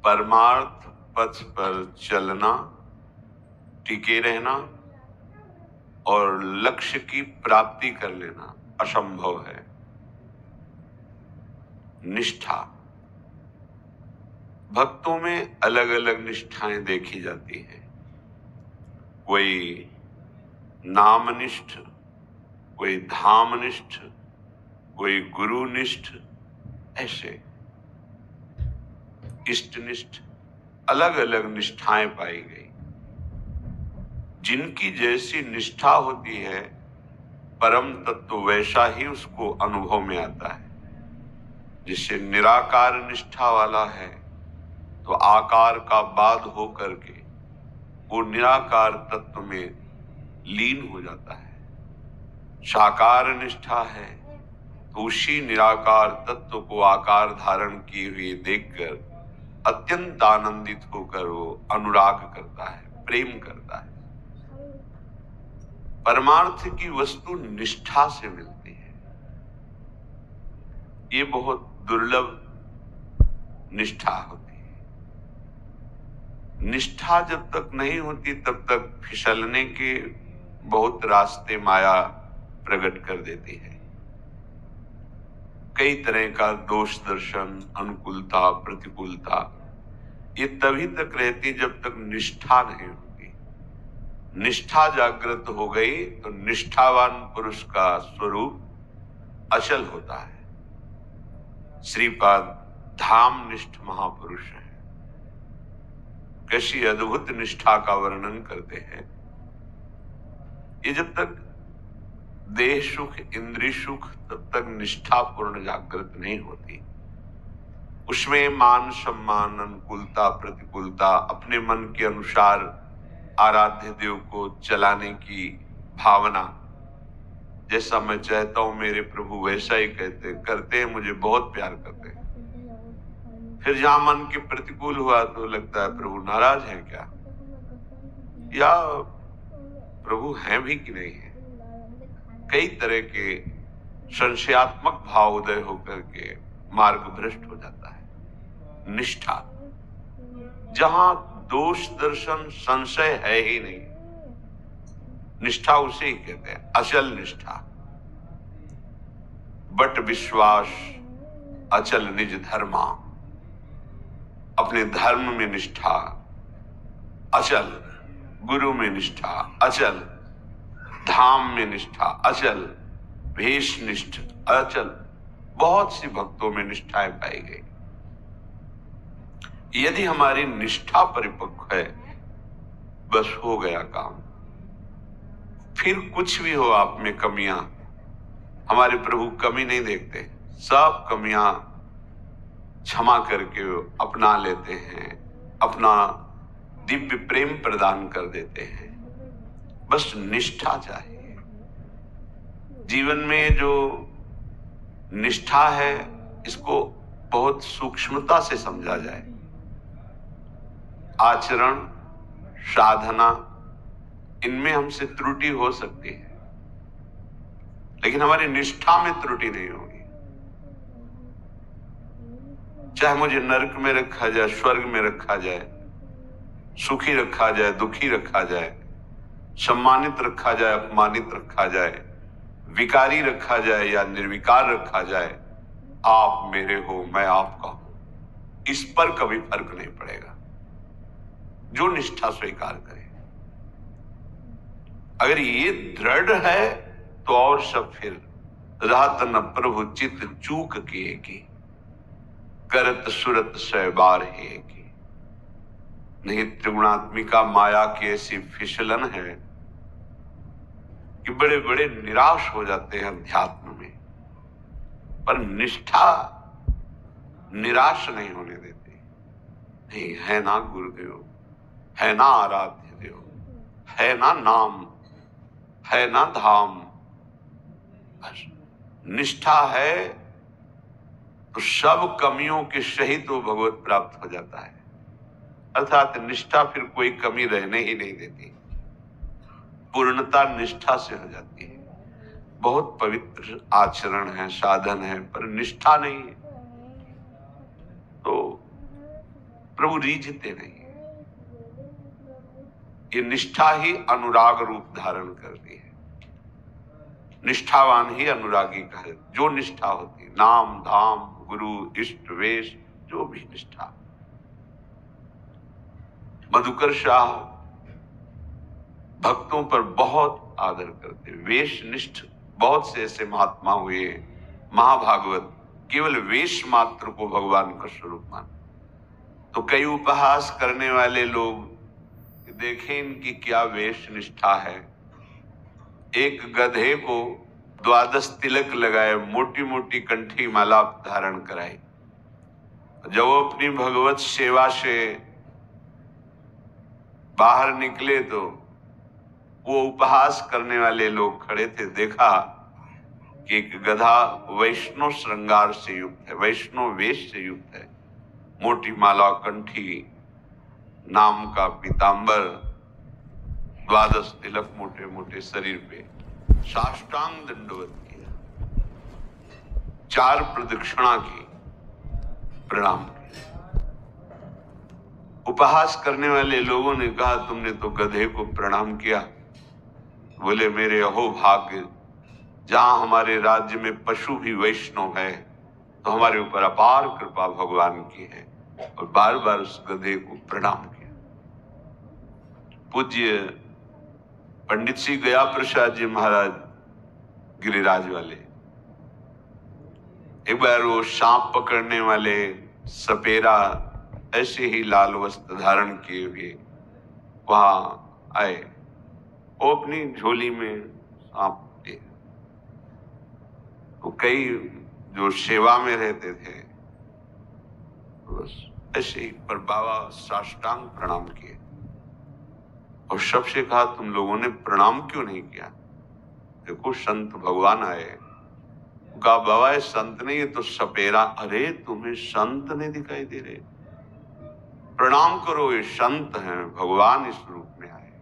परमार्थ पथ पर चलना, टिके रहना और लक्ष्य की प्राप्ति कर लेना असंभव है। निष्ठा, भक्तों में अलग अलग निष्ठाएं देखी जाती हैं। कोई नामनिष्ठ, कोई धामनिष्ठ, कोई गुरुनिष्ठ, ऐसे इष्टनिष्ठ अलग अलग निष्ठाएं पाई गई। जिनकी जैसी निष्ठा होती है, परम तत्व वैसा ही उसको अनुभव में आता है। जिससे निराकार निष्ठा वाला है तो आकार का बाद हो करके वो निराकार तत्व में लीन हो जाता है। साकार निष्ठा है तो उसी निराकार तत्व को आकार धारण किए हुए देखकर अत्यंत आनंदित होकर वो अनुराग करता है, प्रेम करता है। परमार्थ की वस्तु निष्ठा से मिलती है। ये बहुत दुर्लभ निष्ठा होती है। निष्ठा जब तक नहीं होती तब तक फिसलने के बहुत रास्ते माया प्रकट कर देती है। कई तरह का दोष दर्शन, अनुकूलता, प्रतिकूलता, ये तभी तक रहती जब तक निष्ठा नहीं होती। निष्ठा जागृत हो गई तो निष्ठावान पुरुष का स्वरूप अचल होता है। श्रीपाद धामनिष्ठ महापुरुष है। कैसी अद्भुत निष्ठा का वर्णन करते हैं। ये जब तक देह सुख, इंद्रिय सुख, तब तक निष्ठा पूर्ण जागृत नहीं होती। उसमें मान सम्मान, अनुकूलता, प्रतिकूलता, अपने मन के अनुसार आराध्य देव को चलाने की भावना, जैसा मैं चाहता हूं मेरे प्रभु वैसा ही करते हैं, मुझे बहुत प्यार करते हैं। फिर जहां मन के प्रतिकूल हुआ तो लगता है प्रभु नाराज हैं क्या, या प्रभु हैं भी कि नहीं है। कई तरह के संशयात्मक भाव उदय होकर के मार्ग भ्रष्ट हो जाता है। निष्ठा, जहां दोष दर्शन संशय है ही नहीं, निष्ठा उसे ही कहते हैं अचल निष्ठा। बट विश्वास अचल निज धर्मा, अपने धर्म में निष्ठा अचल, गुरु में निष्ठा अचल, धाम में निष्ठा अचल, भेष निष्ठ अचल। बहुत सी भक्तों में निष्ठाएं पाई गई। यदि हमारी निष्ठा परिपक्व है, बस हो गया काम। फिर कुछ भी हो आप में कमियां, हमारे प्रभु कमी नहीं देखते, सब कमियां क्षमा करके अपना लेते हैं, अपना दिव्य प्रेम प्रदान कर देते हैं। बस निष्ठा चाहिए। जीवन में जो निष्ठा है, इसको बहुत सूक्ष्मता से समझा जाए। आचरण, साधना, इनमें हमसे त्रुटि हो सकती है, लेकिन हमारी निष्ठा में त्रुटि नहीं होगी। चाहे मुझे नरक में रखा जाए, स्वर्ग में रखा जाए, सुखी रखा जाए, दुखी रखा जाए, सम्मानित रखा जाए, अपमानित रखा जाए, विकारी रखा जाए या निर्विकार रखा जाए, आप मेरे हो, मैं आपका हूं, इस पर कभी फर्क नहीं पड़ेगा। जो निष्ठा स्वीकार करे, अगर ये दृढ़ है तो और सब फिर रहत न प्रभु चित चूक किए की, करत सुरत सहबार है की। नहीं, त्रिगुणात्मिका माया की ऐसी फिसलन है कि बड़े बड़े निराश हो जाते हैं अध्यात्म में। पर निष्ठा निराश नहीं होने देती। नहीं, है ना गुरुदेव, है ना आराध्य देव, है ना नाम, है ना धाम, बस निष्ठा है तो सब कमियों के सहित वो भगवत प्राप्त हो जाता है। अर्थात निष्ठा फिर कोई कमी रहने ही नहीं देती। पूर्णता निष्ठा से हो जाती है। बहुत पवित्र आचरण है, साधन है, पर निष्ठा नहीं है तो प्रभु रीझते नहीं। ये निष्ठा ही अनुराग रूप धारण करती है। निष्ठावान ही अनुरागी कहे। जो निष्ठा होती, नाम धाम गुरु इष्ट वेश, जो भी निष्ठा। मधुकर शाह भक्तों पर बहुत आदर करते। वेश निष्ठ बहुत से ऐसे महात्मा हुए, महाभागवत केवल वेश मात्र को भगवान का स्वरूप मान। तो कई उपहास करने वाले लोग देखें इनकी क्या वेश निष्ठा है। एक गधे को 12 तिलक लगाए, मोटी मोटी कंठी माला धारण कराई। जब वो अपनी भगवत सेवा से बाहर निकले तो वो उपहास करने वाले लोग खड़े थे। देखा कि एक गधा वैष्णव श्रृंगार से युक्त है, वैष्णव वेश से युक्त है, मोटी माला कंठी, नाम का पीतांबर, 12 तिलक मोटे मोटे शरीर पे, साष्टांग दंडवत किया, 4 प्रदक्षिणा की, प्रणाम किया। उपहास करने वाले लोगों ने कहा तुमने तो गधे को प्रणाम किया। बोले मेरे अहो भाग्य, जहां हमारे राज्य में पशु भी वैष्णव है तो हमारे ऊपर अपार कृपा भगवान की है। और बार बार उस गधे को प्रणाम किया। पूज्य पंडित श्री गया प्रसाद जी महाराज गिरिराज वाले, एक बार वो सांप पकड़ने वाले सपेरा ऐसे ही लाल वस्त्र धारण किए हुए वहां आए। वो अपनी झोली में सांप लिए। तो कई जो सेवा में रहते थे बस ऐसे ही, पर बाबा साष्टांग प्रणाम किए और सबसे कहा तुम लोगों ने प्रणाम क्यों नहीं किया? देखो संत भगवान आए। कहा बाबा ये संत नहीं, ये तो सपेरा। अरे तुम्हें संत नहीं दिखाई दे रहे? प्रणाम करो, ये संत हैं, भगवान इस रूप में आए।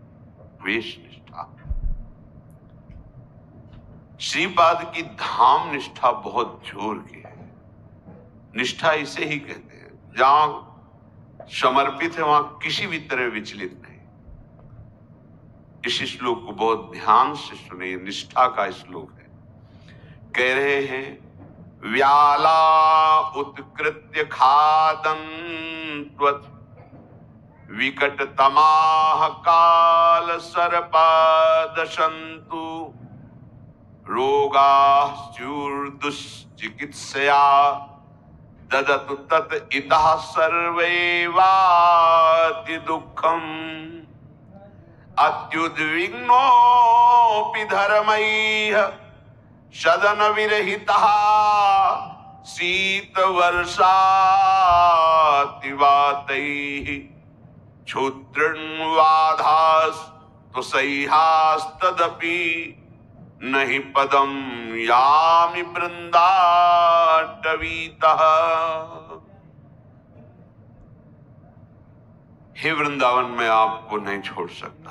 वेश निष्ठा, श्रीपाद की धाम निष्ठा बहुत जोर की है। निष्ठा इसे ही कहते हैं, जहां समर्पित है वहां किसी भी तरह विचलित नहीं। इस श्लोक को बहुत ध्यान से सुनिए, निष्ठा का श्लोक है। कह रहे हैं व्याला उत्कृत्य खादं त्वत् विकट तमाह काल सर्पादशन्तु रोगाः स्युर्दुश्चिकित्सया ददतु तत् इतः सर्वैवाति दुःखम् अत्युद्विग्नोऽपि धर्मैः सदन विरहितः शीत वर्षातिवातैः क्षुद्रन्वाधास्तु सह्यास्तदपि नहि पदं यामि वृन्दाटवीतः। हे वृंदावन में आपको नहीं छोड़ सकता।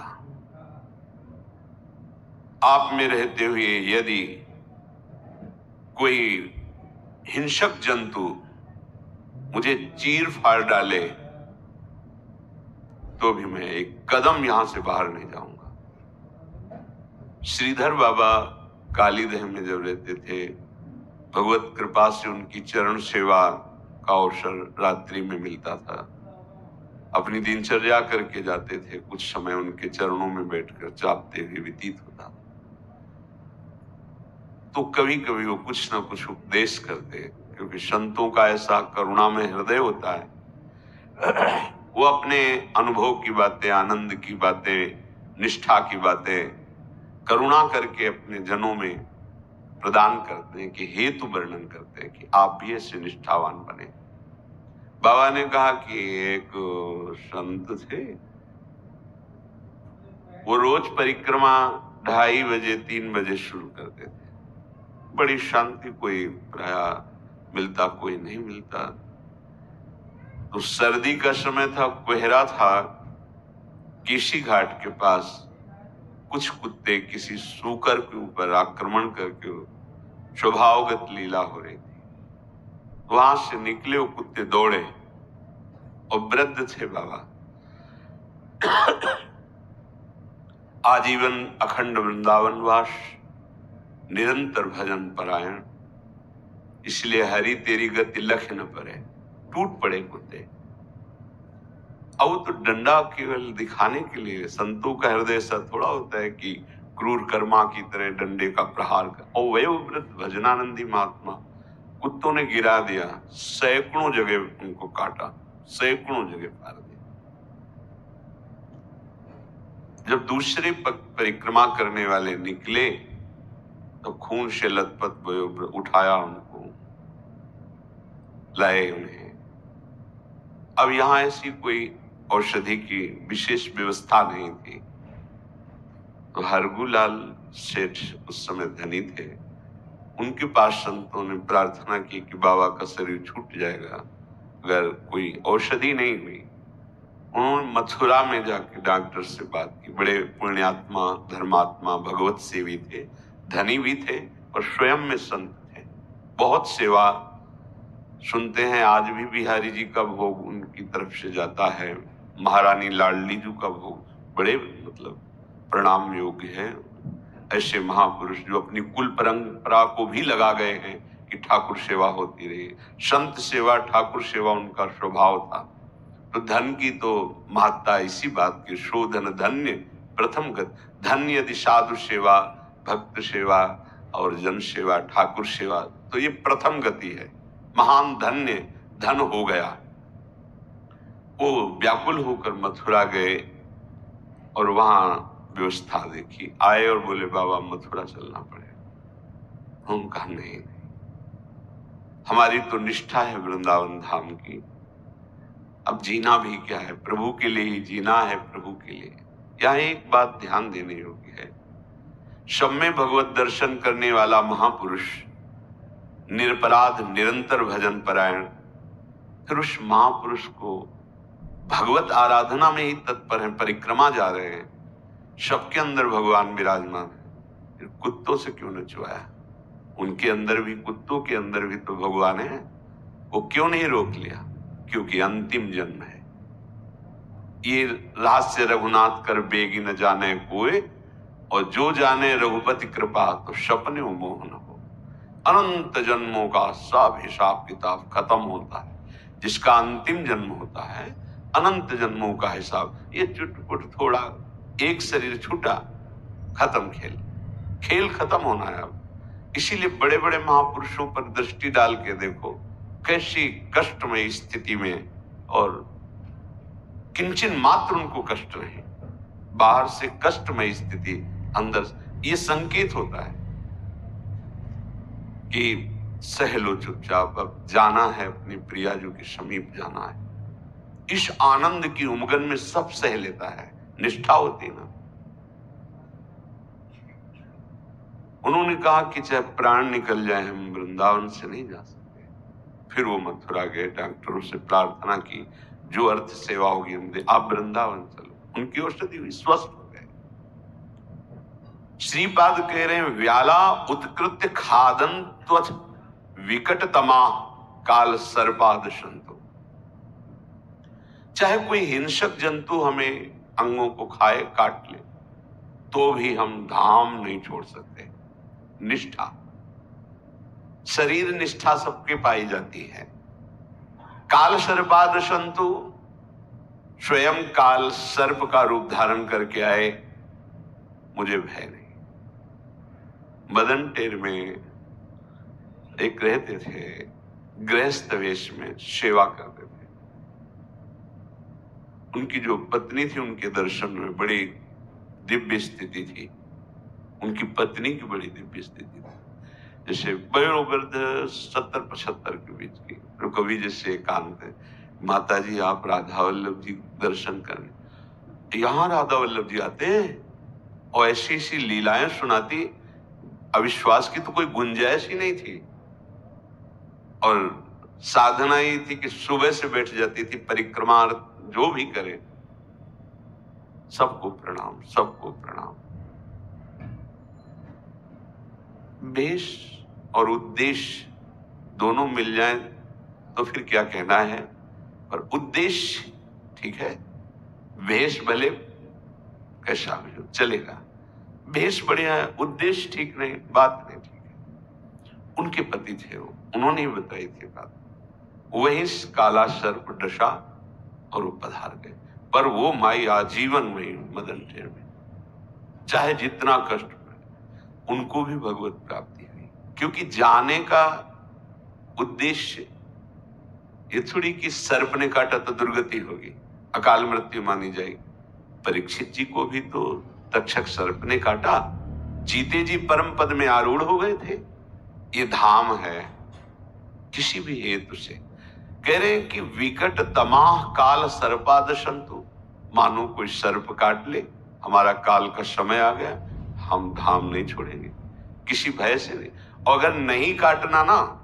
आप में रहते हुए यदि कोई हिंसक जंतु मुझे चीर फाड़ डाले तो भी मैं एक कदम यहां से बाहर नहीं जाऊंगा। श्रीधर बाबा कालीदह में जब रहते थे, भगवत कृपा से उनकी चरण सेवा का अवसर रात्रि में मिलता था। अपनी दिनचर्या करके जाते थे, कुछ समय उनके चरणों में बैठकर जापते हुए व्यतीत होता। तो कभी कभी वो कुछ ना कुछ उपदेश करते, क्योंकि संतों का ऐसा करुणा में हृदय होता है। वो अपने अनुभव की बातें, आनंद की बातें, निष्ठा की बातें करुणा करके अपने जनों में प्रदान करते हैं, कि हेतु वर्णन करते हैं कि आप भी ऐसे निष्ठावान बने। बाबा ने कहा कि एक संत थे, वो रोज परिक्रमा 2:30 बजे 3 बजे शुरू करते थे। बड़ी शांति, कोई प्राय मिलता कोई नहीं मिलता। तो सर्दी का समय था, कोहरा था। किसी घाट के पास कुछ कुत्ते किसी सूकर के ऊपर आक्रमण करके स्वभावगत लीला हो रही थी। वहां से निकले वो कुत्ते, दौड़े और वृद्ध थे बाबा। आजीवन अखंड वृंदावन वास, निरंतर भजन परायण, इसलिए हरि तेरी गति लख न परे। टूट पड़े कुत्ते। अब वो तो डंडा केवल दिखाने के लिए, संतों का हृदय ऐसा थोड़ा होता है कि क्रूर कर्मा की तरह डंडे का प्रहार कर। और वह वृद्ध भजनानंदी महात्मा कुत्तों ने गिरा दिया, सैकड़ों जगह उनको काटा, सैकड़ों जगह फाड़ दिया। जब दूसरे परिक्रमा करने वाले निकले तो खून से लथपथ उठाया, उनको लाए उन्हें। अब यहां ऐसी कोई औषधि की विशेष व्यवस्था नहीं थी, तो हरगूलाल सेठ उस समय धनी थे। उनके पास संतों ने प्रार्थना की कि बाबा का शरीर छूट जाएगा अगर कोई औषधि नहीं हुई। उन्होंने मथुरा में जाके डॉक्टर से बात की। बड़े पुण्यात्मा, धर्मात्मा, भगवत सेवी थे, धनी भी थे और स्वयं में संत थे। बहुत सेवा सुनते हैं। आज भी बिहारी जी का भोग उनकी तरफ से जाता है, महारानी लाडली जी का भोग बड़े प्रणाम योग्य है। ऐसे महापुरुष जो अपनी कुल परंपरा को भी लगा गए हैं कि ठाकुर सेवा होती रही। संत सेवा, ठाकुर सेवा उनका स्वभाव था। तो धन की तो महत्ता इसी बात की, शोधन धन्य प्रथम गत। धन्य यदि साधु सेवा, भक्त सेवा और जन सेवा, ठाकुर सेवा, तो ये प्रथम गति है। महान धन्य धन हो गया। वो व्याकुल होकर मथुरा गए और वहां व्यवस्था देखी। आए और बोले बाबा मथुरा चलना पड़ेगा। हम कहा नहीं, हमारी तो निष्ठा है वृंदावन धाम की। अब जीना भी क्या है, प्रभु के लिए ही जीना है, प्रभु के लिए। यह एक बात ध्यान देने योग्य है, सब में भगवत दर्शन करने वाला महापुरुष, निरपराध निरंतर भजन परायण, फिर उस महापुरुष को भगवत आराधना में ही तत्पर है, परिक्रमा जा रहे हैं, सबके अंदर भगवान विराजमान है, फिर कुत्तों से क्यों नचवाया? उनके अंदर भी, कुत्तों के अंदर भी तो भगवान है, वो क्यों नहीं रोक लिया? क्योंकि अंतिम जन्म है। ये रहस्य रघुनाथ कर बेगी न जाने कोई, और जो जाने रघुपति कृपा तो सपने मोह न हो। अनंत जन्मों का सब हिसाब किताब खत्म होता है। जिसका अंतिम जन्म होता है, अनंत जन्मों का हिसाब, ये चुटपुट थोड़ा एक शरीर छूटा, खत्म खेल, खेल खत्म होना है अब। इसीलिए बड़े बड़े महापुरुषों पर दृष्टि डाल के देखो कैसी कष्टमय स्थिति में, और किंचन मात्र उनको कष्ट नहीं, बाहर से कष्टमय स्थिति, अंदर ये संकेत होता है कि सह लो चुपचाप, अब जाना है, अपनी प्रियाजू के समीप जाना है। इस आनंद की उमगन में सब सह लेता है, निष्ठा होती ना। उन्होंने कहा कि चाहे प्राण निकल जाए हम वृंदावन से नहीं जा सकते। फिर वो मथुरा गए, डॉक्टरों से प्रार्थना की, जो अर्थ सेवा होगी हम दे, आप वृंदावन चलो। उनकी औषधि हुई, स्वस्थ हो गए। श्रीपाद कह रहे हैं, व्याला उत्कृत्य खादन त्वच विकट तमा काल सर्पाद संतो। चाहे कोई हिंसक जंतु हमें अंगों को खाए, काट ले, तो भी हम धाम नहीं छोड़ सकते। निष्ठा, शरीर निष्ठा सबके पाई जाती है। काल सर्पाद संतु, स्वयं काल सर्प का रूप धारण करके आए, मुझे भय नहीं। मदन टेर में एक रहते थे, गृहस्थ वेश में सेवा करते थे। उनकी जो पत्नी थी, उनके दर्शन में बड़ी दिव्य स्थिति थी। उनकी पत्नी की बड़ी दिव्य स्थिति थी, जैसे वयोवृद्ध 70-75 के बीच की। तो कभी जैसे एकांत है, माता जी आप राधा वल्लभ जी दर्शन करने, यहाँ राधा वल्लभ जी आते हैं और ऐसी ऐसी लीलाएं सुनाती, अविश्वास की तो कोई गुंजाइश ही नहीं थी। और साधना ही थी कि सुबह से बैठ जाती थी, परिक्रमा जो भी करे, सबको प्रणाम, सबको प्रणाम। वेश और उद्देश्य दोनों मिल जाएं तो फिर क्या कहना है। पर उद्देश्य ठीक है। भेष भले कैसा भी हो चलेगा, भेष बढ़िया है, उद्देश्य ठीक नहीं, बात नहीं ठीक है। उनके पति थे वो, उन्होंने ही बताई थी बात। वही काला सर्प डसा और वो पधार गए, पर वो माई आजीवन वही मदन टेर में, चाहे जितना कष्ट पड़े उनको भी भगवत प्राप्ति हुई। क्योंकि जाने का उद्देश्य ये थोड़ी कि सर्प ने काटा तो दुर्गति होगी, अकाल मृत्यु मानी जाएगी। परीक्षित जी को भी तो तक्षक सर्प ने काटा, जीते जी परम पद में आरूढ़ हो गए थे। ये धाम है किसी भी हेतु से। कह रहे हैं कि विकट तमाह काल सर्पादशंतु, मानो कोई सर्प काट ले, हमारा काल का समय आ गया, हम धाम नहीं छोड़ेंगे किसी भय से नहीं। और अगर नहीं काटना ना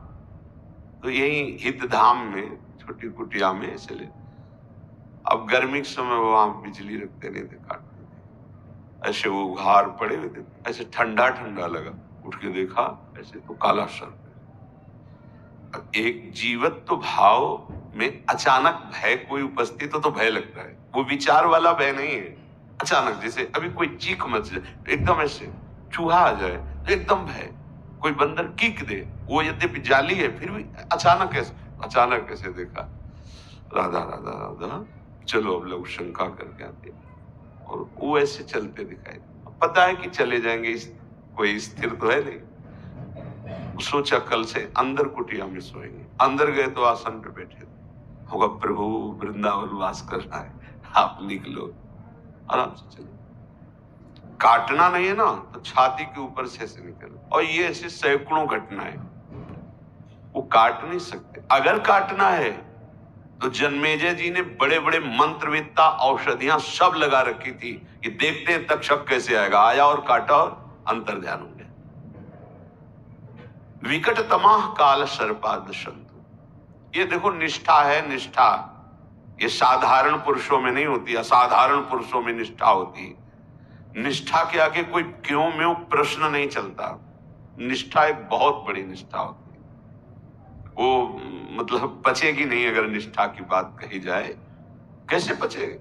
तो यही हित धाम में छोटी कुटिया में ऐसे ले। अब गर्मी के समय वहां बिजली रखते नहीं थे, काटते थे, ऐसे वो घार पड़े हुए थे, ऐसे ठंडा ठंडा लगा, उठ के देखा ऐसे तो काला सर्प। एक जीवत्व भाव में अचानक भय कोई उपस्थित हो तो भय लगता है, वो विचार वाला भय नहीं है। अचानक जैसे अभी कोई चीख मच जाए, एकदम ऐसे चूहा आ जाए तो एकदम भय, कोई बंदर कीक दे, वो यद्यपि जाली है फिर भी अचानक ऐसे देखा, राधा राधा राधा, चलो अब लोग शंका करके आते, और वो ऐसे चलते दिखाई, पता है कि चले जाएंगे, कोई स्थिर तो है नहीं। सोचा कल से अंदर कुटिया में सोएंगे। अंदर गए तो आसन पे बैठे थे, होगा प्रभु वृंदावन वास कर रहा है, आप निकलो, आराम से चलो। काटना नहीं है ना तो छाती के ऊपर से ऐसे निकल, और ये ऐसे सैकड़ों घटनाएं, वो काट नहीं सकते। अगर काटना है तो जन्मेजय जी ने बड़े बड़े मंत्रविद्ता औषधियां सब लगा रखी थी कि देखते हैं तक्षक कैसे आएगा, आया और काटा और अंतर ध्यान हो गया। विकट तमाह काल सर्पादशंतु, ये देखो निष्ठा है। निष्ठा ये साधारण पुरुषों में नहीं होती, असाधारण पुरुषों में निष्ठा होती है। निष्ठा के आगे कोई क्यों म्यों प्रश्न नहीं चलता। निष्ठा एक बहुत बड़ी निष्ठा होती है, वो मतलब पचेगी नहीं अगर निष्ठा की बात कही जाए। कैसे पचेगी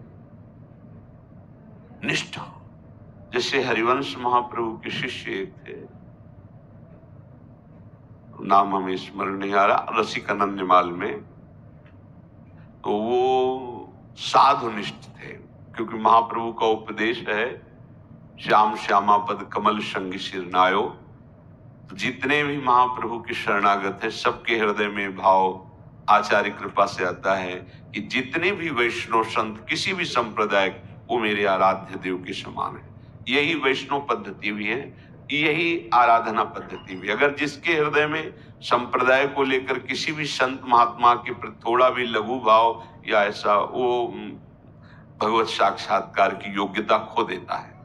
निष्ठा? जैसे हरिवंश महाप्रभु के शिष्य एक थे, नाम हमें स्मरण नहीं आ रहा, रसिक अनन्यमाल में, तो वो साधुनिष्ठ थे। क्योंकि महाप्रभु का उपदेश है श्याम श्यामा पद कमल संग शिरनायो, तो जितने भी महाप्रभु के शरणागत हैं सबके हृदय में भाव आचार्य कृपा से आता है कि जितने भी वैष्णव संत किसी भी संप्रदाय, वो मेरे आराध्य देव के समान है। यही वैष्णव पद्धति भी है, यही आराधना पद्धति भी। अगर जिसके हृदय में संप्रदाय को लेकर किसी भी संत महात्मा के प्रति थोड़ा भी लघु भाव या ऐसा, वो भगवत साक्षात्कार की योग्यता खो देता है।